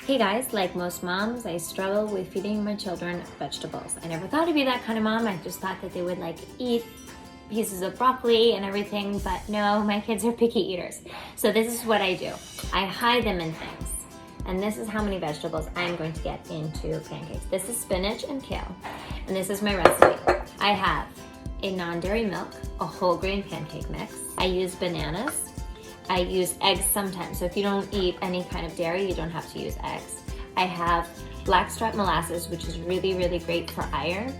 Hey guys, like most moms, I struggle with feeding my children vegetables. I never thought to be that kind of mom. I just thought that they would like eat pieces of broccoli and everything, but no, my kids are picky eaters. So this is what I do. I hide them in things. And this is how many vegetables I'm going to get into pancakes. This is spinach and kale. And this is my recipe. I have a non-dairy milk, a whole grain pancake mix. I use bananas. I use eggs sometimes. So if you don't eat any kind of dairy, you don't have to use eggs. I have blackstrap molasses, which is really, really great for iron.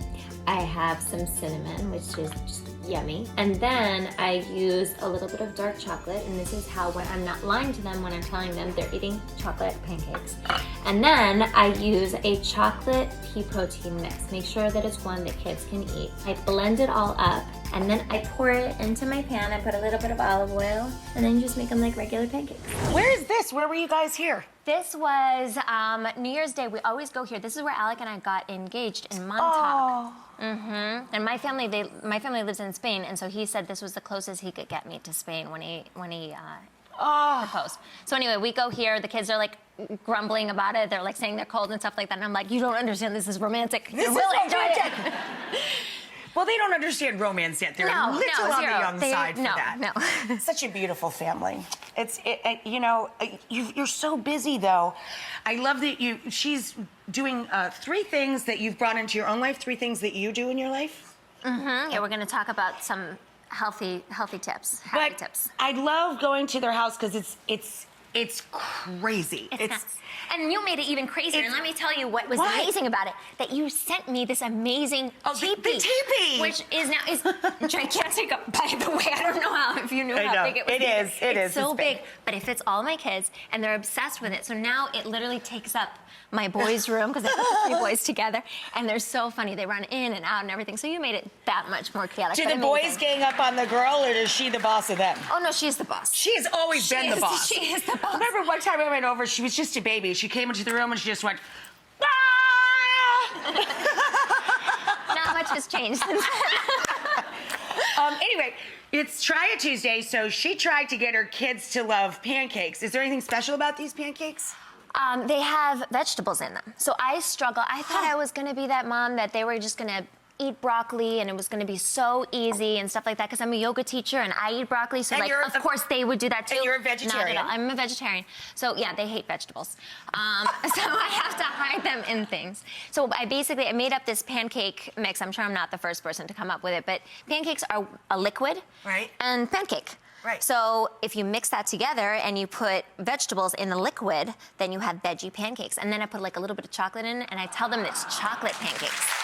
I have some cinnamon, which is just yummy. And then I use a little bit of dark chocolate, and this is how, when I'm not lying to them when I'm telling them they're eating chocolate pancakes. And then I use a chocolate pea protein mix. Make sure that it's one that kids can eat. I blend it all up, and then I pour it into my pan. I put a little bit of olive oil, and then you just make them like regular pancakes. Where is this? Where were you guys here? This was New Year's Day. We always go here. This is where Alec and I got engaged in Montauk. Oh. And my family lives in Spain, and so he said this was the closest he could get me to Spain when he proposed. So anyway, we go here. The kids are like grumbling about it. They're like saying they're cold and stuff like that. And I'm like, you don't understand. This is romantic. This is really romantic. Well, they don't understand romance yet. They're a little on the young side for that. No. Such a beautiful family. You know, you're so busy though. I love that she's doing 3 things that you've brought into your own life, 3 things that you do in your life. Yeah, we're gonna talk about some healthy tips, happy tips. I love going to their house because it's crazy. It's nuts. And you made it even crazier. And let me tell you what was amazing about it. That you sent me this amazing teepee. The teepee! Which is gigantic, by the way. I don't know if you knew how big it was. It is. It's so big, but it fits all my kids, and they're obsessed with it. So now it literally takes up my boys' room, because I put the 3 boys together, and they're so funny. They run in and out and everything. So you made it that much more chaotic. Do the boys gang up on the girl, or is she the boss of them? Oh, no, she's the boss. She has always been the boss. She is the boss. Remember one time I went over, she was just a baby. She came into the room and she just went, ah! Not much has changed since then. Anyway, it's Try It Tuesday, so she tried to get her kids to love pancakes. Is there anything special about these pancakes? They have vegetables in them. So I struggle. I thought I was going to be that mom that they were just going to eat broccoli and it was going to be so easy and stuff like that, because I'm a yoga teacher and I eat broccoli, so like, of course they would do that too. And you're a vegetarian. Not at all. I'm a vegetarian. So yeah, they hate vegetables. So I have to hide them in things. So I made up this pancake mix. I'm sure I'm not the first person to come up with it, but pancakes are a liquid and pancake. Right. So if you mix that together and you put vegetables in the liquid, then you have veggie pancakes. And then I put like a little bit of chocolate in it, and I tell them it's chocolate pancakes.